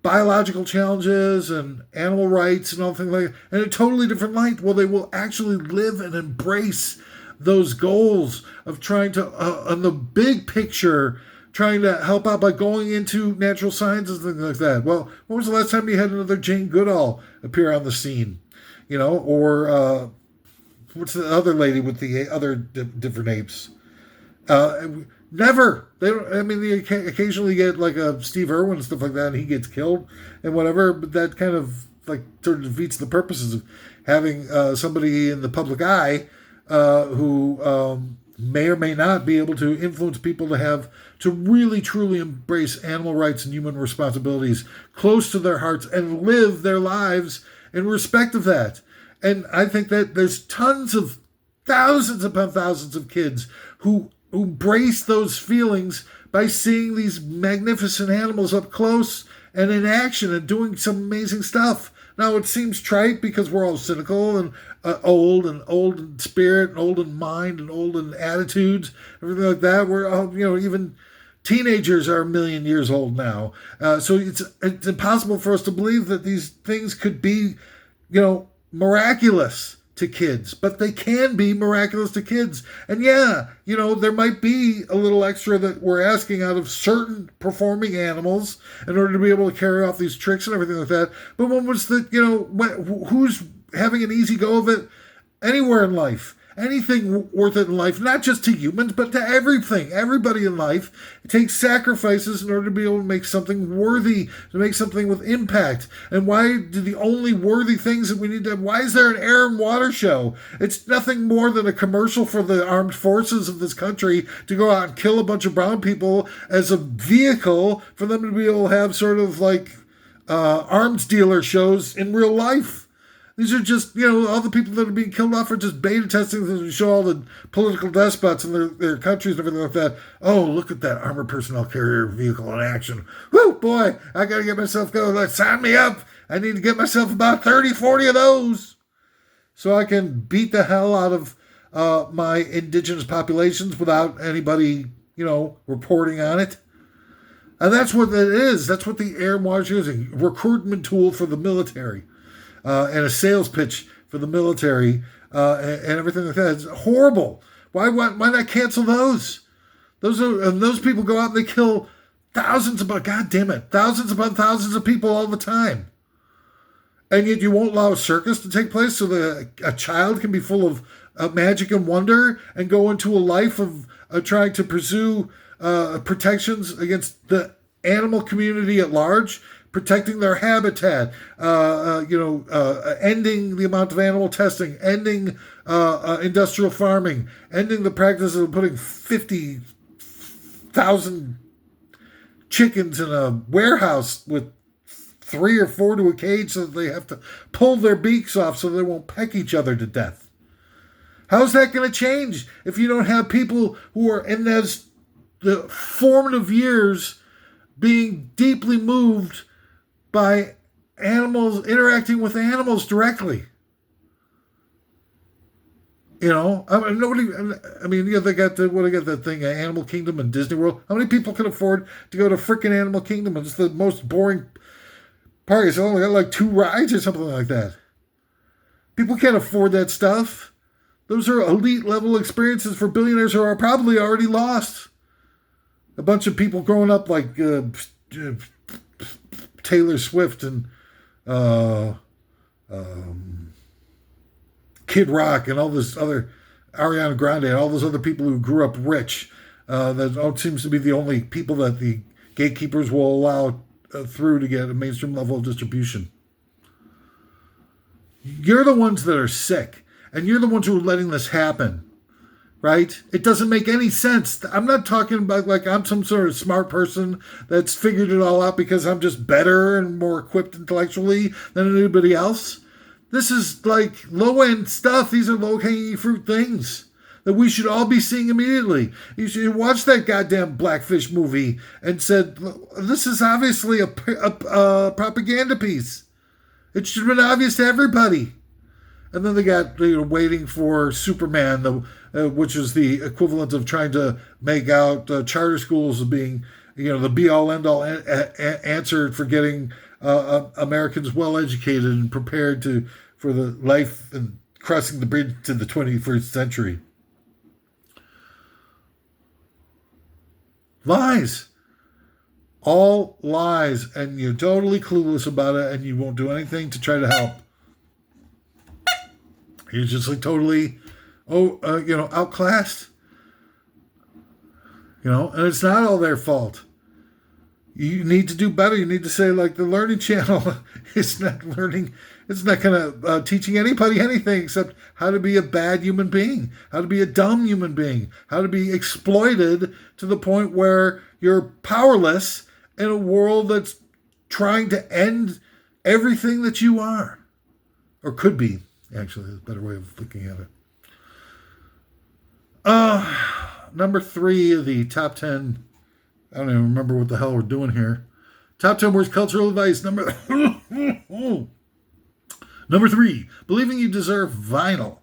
biological challenges and animal rights and all things like that in a totally different light. Well, they will actually live and embrace those goals of trying to, on the big picture, trying to help out by going into natural sciences and things like that. Well, when was the last time you had another Jane Goodall appear on the scene? Or what's the other lady with the other different apes? Never. They don't. I mean, they occasionally get like a Steve Irwin and stuff like that, and he gets killed and whatever. But that kind of like sort of defeats the purposes of having somebody in the public eye who may or may not be able to influence people to really truly embrace animal rights and human responsibilities close to their hearts and live their lives in respect of that. And I think that there's thousands upon thousands of kids who embrace those feelings by seeing these magnificent animals up close and in action and doing some amazing stuff. Now, it seems trite because we're all cynical and old in spirit and old in mind and old in attitudes, everything like that. We're all, even teenagers are a million years old now. So it's impossible for us to believe that these things could be, miraculous to kids, but they can be miraculous to kids. And there might be a little extra that we're asking out of certain performing animals in order to be able to carry off these tricks and everything like that. But when was who's having an easy go of it anywhere in life? Anything worth it in life, not just to humans, but to everything. Everybody in life, it takes sacrifices in order to be able to make something worthy, to make something with impact. And why do the only worthy things that we need to have? Why is there an air and water show? It's nothing more than a commercial for the armed forces of this country to go out and kill a bunch of brown people as a vehicle for them to be able to have sort of like arms dealer shows in real life. These are just, all the people that are being killed off are just beta testing to show all the political despots in their countries and everything like that. Oh, look at that armored personnel carrier vehicle in action. Whoo, boy, I got to get myself going. Let's sign me up. I need to get myself about 30, 40 of those so I can beat the hell out of my indigenous populations without anybody, reporting on it. And that's what it is. That's what the air and water is using. Recruitment tool for the military. And a sales pitch for the military and everything like that. It's horrible. Why not cancel those? Those people go out and they kill thousands upon thousands of people all the time. And yet you won't allow a circus to take place so that a child can be full of magic and wonder and go into a life of trying to pursue protections against the animal community at large, protecting their habitat, ending the amount of animal testing, ending industrial farming, ending the practice of putting 50,000 chickens in a warehouse with 3 or 4 to a cage so that they have to pull their beaks off so they won't peck each other to death. How's that going to change if you don't have people who are in the formative years being deeply moved by animals, interacting with animals directly? They got that thing, Animal Kingdom in Disney World. How many people can afford to go to frickin' Animal Kingdom? It's the most boring park. It's only got like 2 rides or something like that. People can't afford that stuff. Those are elite level experiences for billionaires who are probably already lost. A bunch of people growing up like Taylor Swift and Kid Rock and all this other Ariana Grande and all those other people who grew up rich That seems to be the only people that the gatekeepers will allow through to get a mainstream level of distribution. You're the ones that are sick, and you're the ones who are letting this happen, right? It doesn't make any sense. I'm not talking about like I'm some sort of smart person that's figured it all out because I'm just better and more equipped intellectually than anybody else. This is like low-end stuff. These are low-hanging fruit things that we should all be seeing immediately. You should watch that goddamn Blackfish movie and said, this is obviously a propaganda piece. It should have been obvious to everybody. And then they got waiting for Superman, which is the equivalent of trying to make out charter schools as being, the be-all, end-all answer for getting Americans well-educated and prepared for the life and crossing the bridge to the 21st century. Lies. All lies, and you're totally clueless about it, and you won't do anything to try to help. You're just like totally, outclassed. And it's not all their fault. You need to do better. You need to say, like, the Learning Channel is not learning. It's not going to teaching anybody anything except how to be a bad human being, how to be a dumb human being, how to be exploited to the point where you're powerless in a world that's trying to end everything that you are. Or could be, actually, is a better way of looking at it. Number 3 of the top 10. I don't even remember what the hell we're doing here. Top 10 worst cultural advice. Number 3, believing you deserve vinyl.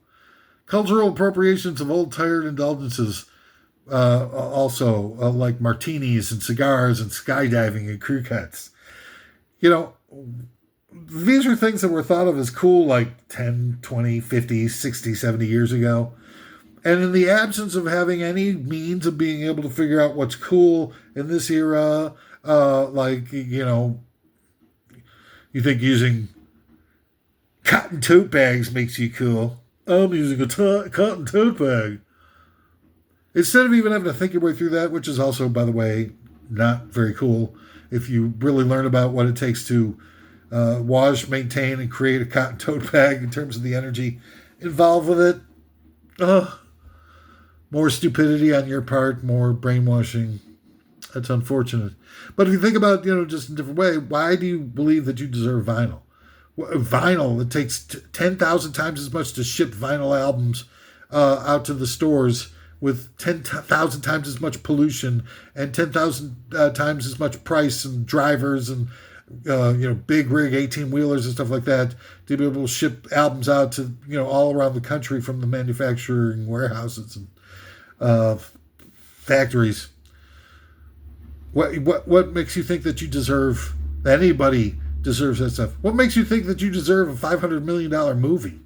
Cultural appropriations of old tired indulgences. Also, like martinis and cigars and skydiving and crew cuts. These are things that were thought of as cool like 10, 20, 50, 60, 70 years ago. And in the absence of having any means of being able to figure out what's cool in this era, you think using cotton tote bags makes you cool. I'm using a cotton tote bag. Instead of even having to think your way through that, which is also, by the way, not very cool, if you really learn about what it takes to wash, maintain, and create a cotton tote bag in terms of the energy involved with it. More stupidity on your part, more brainwashing. That's unfortunate. But if you think about, just in a different way, why do you believe that you deserve vinyl? Vinyl, it takes 10,000 times as much to ship vinyl albums out to the stores with 10,000 times as much pollution and 10,000 times as much price and drivers and big rig 18-wheelers and stuff like that to be able to ship albums out to all around the country from the manufacturing warehouses and factories. What makes you think that you deserve that anybody deserves that stuff? What makes you think that you deserve a $500 million movie,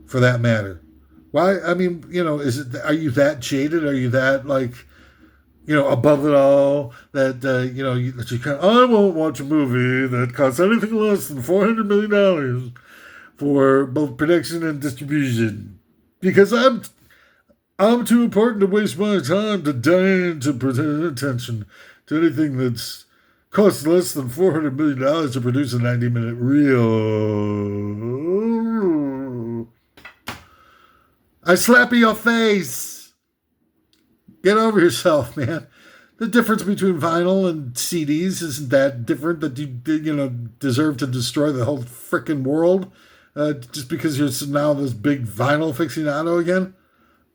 for that matter? Why? I mean, are you that jaded? Are you that above it all that that you kind of, I won't watch a movie that costs anything less than $400 million for both production and distribution because I'm too important to waste my time to deign to pay attention to anything that's costs less than $400 million to produce a 90-minute reel. I slap your face. Get over yourself, man. The difference between vinyl and CDs isn't that different that you deserve to destroy the whole frickin' world just because you're now this big vinyl aficionado again.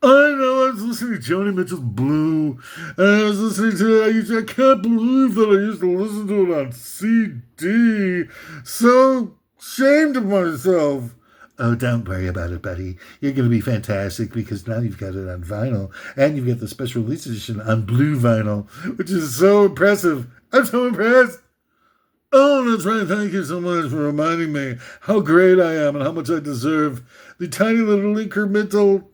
I know, I was listening to Joni Mitchell's Blue, and I was listening to it. I can't believe that I used to listen to it on CD. So ashamed of myself. Oh, don't worry about it, buddy. You're going to be fantastic because now you've got it on vinyl, and you've got the special release edition on blue vinyl, which is so impressive. I'm so impressed. Oh, that's right. Thank you so much for reminding me how great I am and how much I deserve the tiny little incremental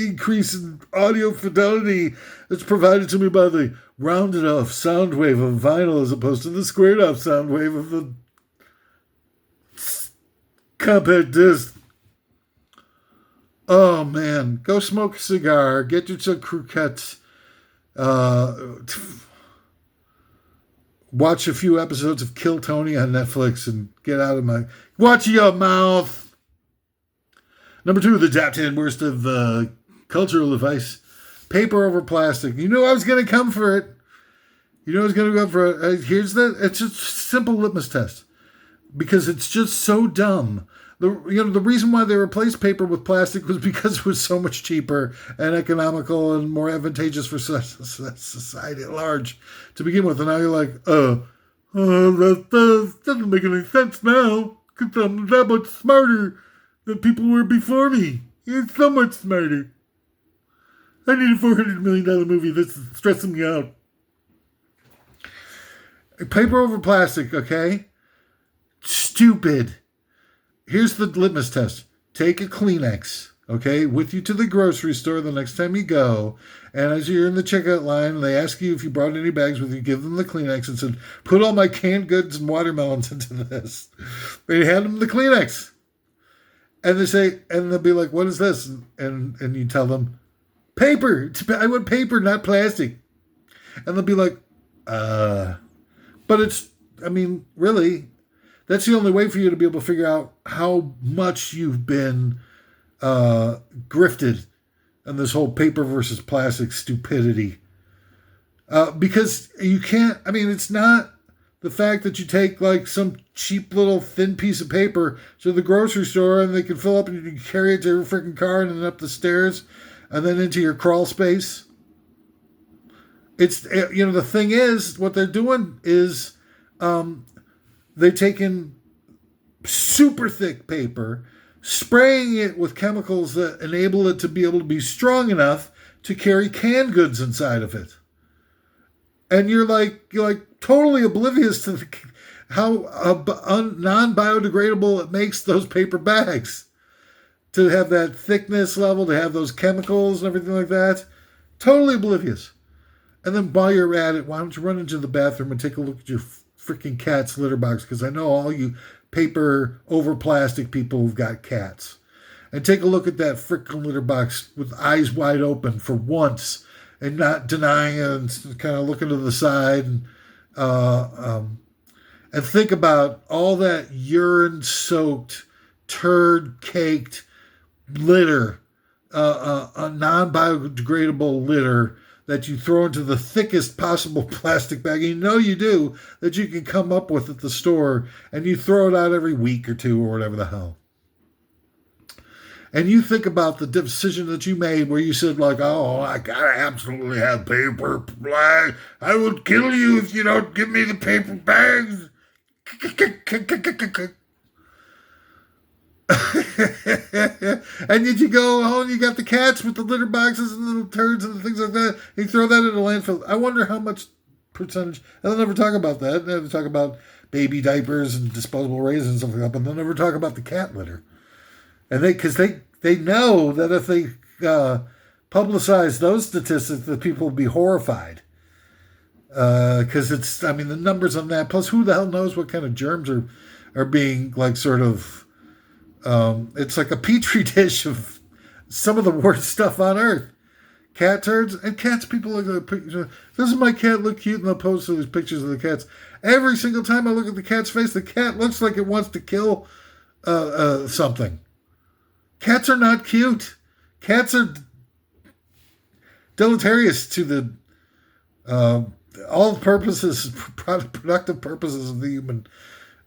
increase in audio fidelity that's provided to me by the rounded off sound wave of vinyl as opposed to the squared off sound wave of the compact disc. Oh, man. Go smoke a cigar. Get yourself croquettes. Watch a few episodes of Kill Tony on Netflix and get out of my... Watch your mouth! Number 2, the top 10 worst of cultural advice. Paper over plastic. You knew I was going to come for it. It's just a simple litmus test. Because it's just so dumb. The reason why they replaced paper with plastic was because it was so much cheaper and economical and more advantageous for society at large to begin with. And now you're like, that doesn't make any sense now because I'm that much smarter than people were before me. It's so much smarter. I need a $400 million movie. This is stressing me out. Paper over plastic, okay? Stupid. Here's the litmus test. Take a Kleenex, okay, with you to the grocery store the next time you go. And as you're in the checkout line, they ask you if you brought any bags with you. Give them the Kleenex and said, put all my canned goods and watermelons into this. They hand them the Kleenex. And they say, and they'll be like, what is this? And you tell them, paper. I want paper, not plastic. And they'll be like, but it's, really, that's the only way for you to be able to figure out how much you've been grifted in this whole paper versus plastic stupidity. Because you can't, it's not the fact that you take like some cheap little thin piece of paper to the grocery store and they can fill up and you can carry it to your freaking car and then up the stairs and then into your crawl space. It's, the thing is, what they're doing is, they're taking super thick paper, spraying it with chemicals that enable it to be able to be strong enough to carry canned goods inside of it. And you're like totally oblivious to how non-biodegradable it makes those paper bags. To have that thickness level, to have those chemicals and everything like that. Totally oblivious. And then while you're at it, why don't you run into the bathroom and take a look at your freaking cat's litter box, because I know all you paper over plastic people who've got cats. And take a look at that freaking litter box with eyes wide open for once and not denying it and kind of looking to the side and think about all that urine-soaked, turd-caked litter, a non-biodegradable litter that you throw into the thickest possible plastic bag, you do, that you can come up with at the store, and you throw it out every week or two or whatever the hell. And you think about the decision that you made where you said like, oh, I gotta absolutely have paper bag. I will kill you if you don't give me the paper bags. And did you go home, you got the cats with the litter boxes and little turds and things like that, and you throw that in a landfill. I wonder how much percentage, and they'll never talk about that. They'll never talk about baby diapers and disposable raisins and stuff like that, but they'll never talk about the cat litter. And because they know that if they publicize those statistics, that people will be horrified. Because it's, the numbers on that, plus who the hell knows what kind of germs are being like sort of, it's like a petri dish of some of the worst stuff on earth. Cat turds and cats. People look at the picture. Doesn't my cat look cute? And they'll post these pictures of the cats. Every single time I look at the cat's face, the cat looks like it wants to kill something. Cats are not cute. Cats are deleterious to the all purposes, productive purposes of the human.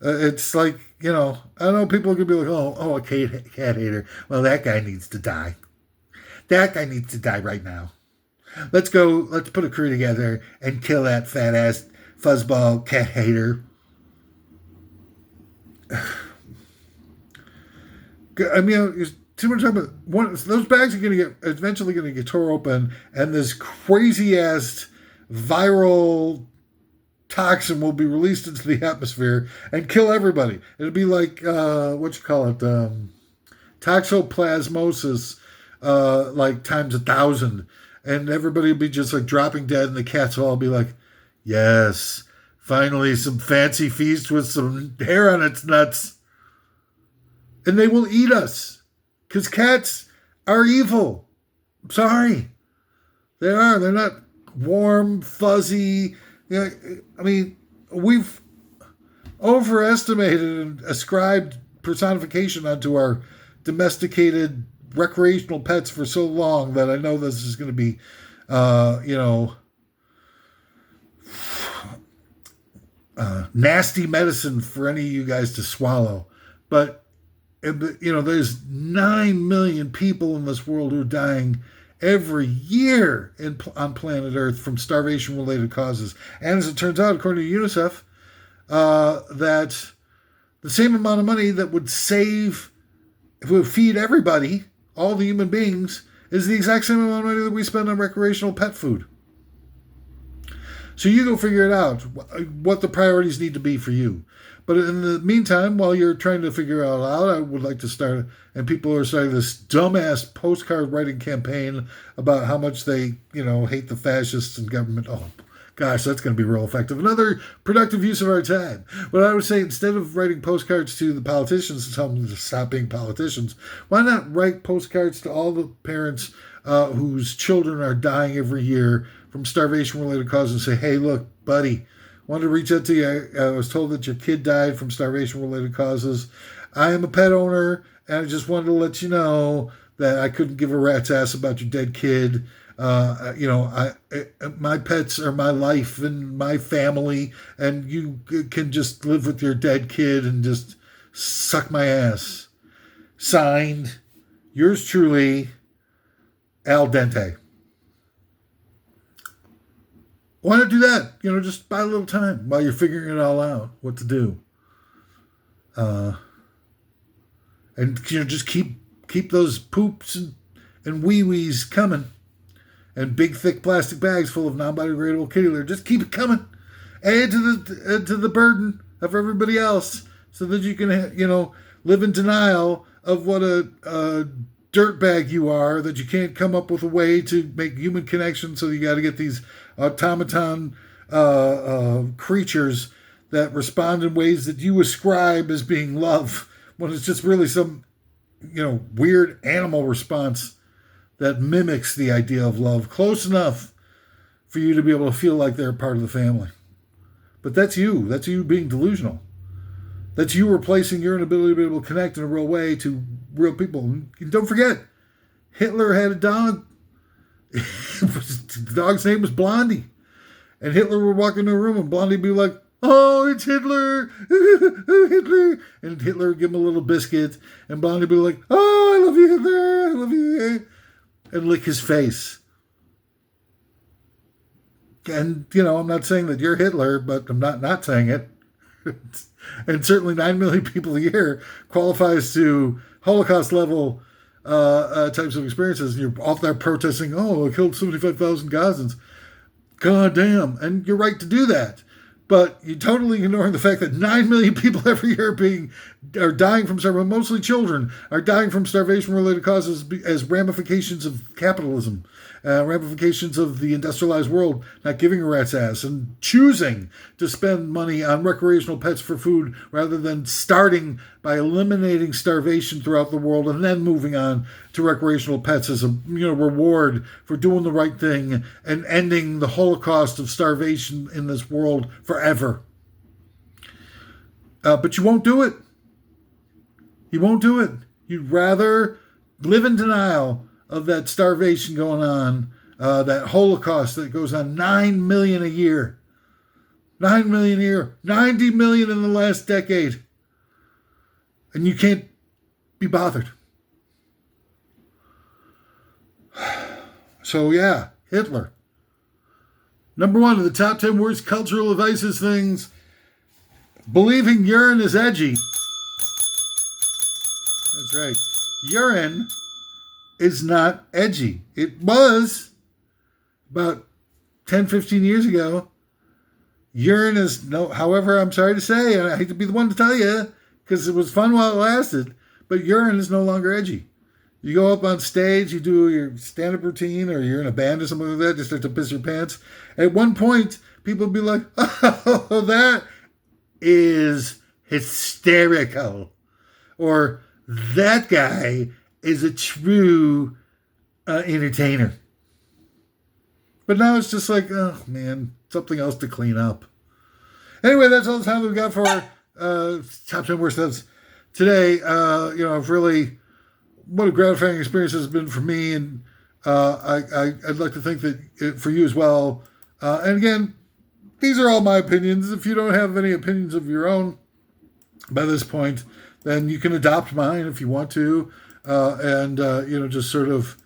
It's like, I know people are going to be like, oh, a cat hater. Well, that guy needs to die. That guy needs to die right now. Let's put a crew together and kill that fat-ass fuzzball cat hater. There's too much time. Those bags are eventually going to get tore open, and this crazy-ass viral toxin will be released into the atmosphere and kill everybody. It'll be like, toxoplasmosis, like times 1,000. And everybody will be just like dropping dead, and the cats will all be like, yes, finally some fancy feast with some hair on its nuts. And they will eat us. Because cats are evil. I'm sorry. They are. They're not warm, fuzzy. I mean, we've overestimated and ascribed personification onto our domesticated recreational pets for so long that I know this is going to be, nasty medicine for any of you guys to swallow. But, there's 9 million people in this world who are dying every year on planet Earth from starvation-related causes. And as it turns out, according to UNICEF, that the same amount of money that would feed everybody, all the human beings, is the exact same amount of money that we spend on recreational pet food. So you go figure it out, what the priorities need to be for you. But in the meantime, while you're trying to figure it out, I would like to start, and people are starting this dumbass postcard writing campaign about how much they, hate the fascists and government. Oh, gosh, that's going to be real effective. Another productive use of our time. But I would say, instead of writing postcards to the politicians to tell them to stop being politicians, why not write postcards to all the parents whose children are dying every year from starvation-related causes and say, hey, look, buddy, wanted to reach out to you. I was told that your kid died from starvation-related causes. I am a pet owner, and I just wanted to let you know that I couldn't give a rat's ass about your dead kid. My pets are my life and my family, and you can just live with your dead kid and just suck my ass. Signed, yours truly, Al Dente. Why not do that? Just buy a little time while you're figuring it all out, what to do. And just keep those poops and wee-wees coming. And big, thick plastic bags full of non-biodegradable kitty litter. Just keep it coming. Add to the burden of everybody else so that you can, live in denial of what a dirtbag you are, that you can't come up with a way to make human connection, so you got to get these automaton creatures that respond in ways that you ascribe as being love, when it's just really some, weird animal response that mimics the idea of love close enough for you to be able to feel like they're part of the family. But that's you. That's you being delusional. That's you replacing your inability to be able to connect in a real way to real people. And don't forget, Hitler had a dog. The dog's name was Blondie. And Hitler would walk into a room and Blondie would be like, oh, it's Hitler. Hitler. And Hitler would give him a little biscuit. And Blondie would be like, oh, I love you, Hitler. I love you. And lick his face. And, I'm not saying that you're Hitler, but I'm not saying it. And certainly 9 million people a year qualifies to Holocaust level types of experiences. And you're off there protesting, oh, I killed 75,000 Gazans. God damn. And you're right to do that. But you're totally ignoring the fact that 9 million people every year are dying from starvation, mostly children, are dying from starvation-related causes as ramifications of capitalism, ramifications of the industrialized world not giving a rat's ass and choosing to spend money on recreational pets for food rather than starting by eliminating starvation throughout the world and then moving on to recreational pets as a reward for doing the right thing and ending the Holocaust of starvation in this world forever. But you won't do it. You won't do it. You'd rather live in denial of that starvation going on, that Holocaust that goes on 9 million a year. 9 million a year. 90 million in the last decade. And you can't be bothered. So yeah, Hitler. Number 1 of the top 10 worst cultural vices things. Believing urine is edgy. That's right. Urine is not edgy. It was about 10, 15 years ago. Urine is however, I'm sorry to say, and I hate to be the one to tell you, because it was fun while it lasted, but urine is no longer edgy. You go up on stage, you do your stand-up routine, or you're in a band or something like that, just start to piss your pants. At one point, people would be like, oh, that is hysterical. Or that guy is a true entertainer. But now it's just like, oh man, something else to clean up. Anyway, that's all the time we've got for top 10 worst deaths today. I've really, what a gratifying experience has been for me, and I'd like to think that for you as well. And again, these are all my opinions. If you don't have any opinions of your own by this point, then you can adopt mine if you want to, and just sort of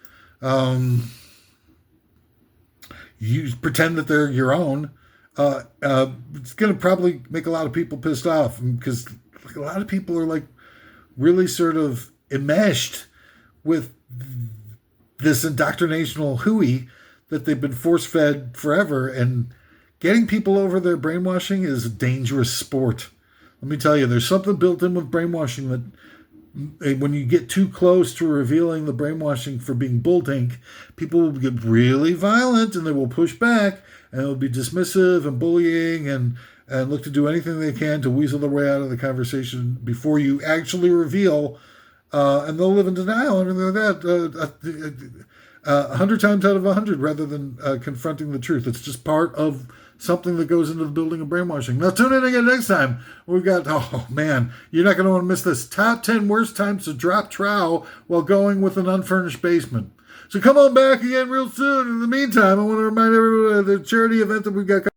you pretend that they're your own. It's going to probably make a lot of people pissed off, because a lot of people are like really sort of enmeshed with this indoctrinational hooey that they've been force-fed forever, and getting people over their brainwashing is a dangerous sport. Let me tell you, there's something built in with brainwashing that when you get too close to revealing the brainwashing for being bulltink, people will get really violent, and they will push back, and it will be dismissive and bullying, and look to do anything they can to weasel their way out of the conversation before you actually reveal, and they'll live in denial and everything like that 100 times out of 100 rather than confronting the truth. It's just part of something that goes into the building of brainwashing. Now tune in again next time. We've got, oh man, you're not going to want to miss this. Top 10 worst times to drop trowel while going with an unfurnished basement. So come on back again real soon. In the meantime, I want to remind everyone of the charity event that we've got